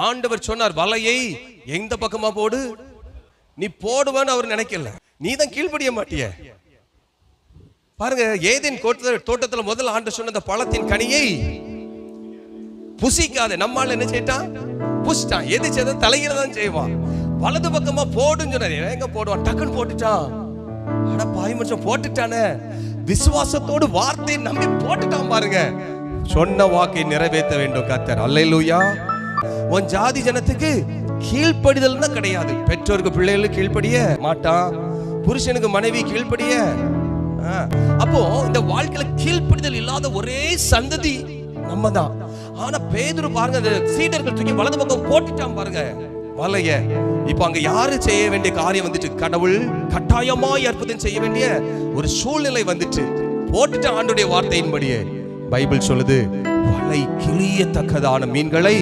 ஆண்டவர் சொன்னார், வலையை எந்த பக்கமா போடு. நீ போடுவான்னு அவர் நினைக்கல, நீ தான் கீழ்ப்படிய மாட்டிய. பாருங்க, ஏதேன் தோட்டத்துல முதல் ஆண்டு சொன்ன அந்த பழத்தின் கனியை புசிக்காத. நம்மால என்ன செய்யட்டான்? புசிட்டான். எது செய்த தலையில தான் செய்வான். வலது பக்கமா போடுன்னு சொன்னார். எங்க போடுவான்? டக்குன்னு போட்டுட்டான். ஆனா பாய் மனுஷன் போட்டுட்டானே, விசுவாசத்தோடு வார்த்தையை நம்பி போட்டுட்டான். பாருங்க, சொன்ன வாக்கை நிறைவேற்ற வேண்டும் கர்த்தர். அல்லேலூயா. உன் ஜாதி ஜனத்துக்கு கீழ்ப்படிதல் தான் கிடையாது. பெற்றோருக்கு பிள்ளைகளுக்கு கீழ்ப்படிய மாட்டான், புருஷனுக்கு மனைவி கீழ்ப்படிய. அப்போ இந்த வாழ்க்கையில கீழ்ப்படிதல் இல்லாத ஒரே சந்ததி நம்ம தான். ஆனா பேதுரு பாருங்க, அந்த சீடர்கள் தூக்கி வலது பக்கம் போட்டுட்டான் பாருங்க வலைய. இப்ப அங்க யாரு செய்ய வேண்டிய காரியம் வந்துட்டு? கடவுள் கட்டாயமாய் அற்புதம் செய்ய வேண்டிய ஒரு சூழ்நிலை வந்துட்டு போட்டுட்டு ஆண்டுடைய வார்த்தையின்படியே பைபிள் சொல்லுது, வலை கிழியத்தக்கதான மீன்களை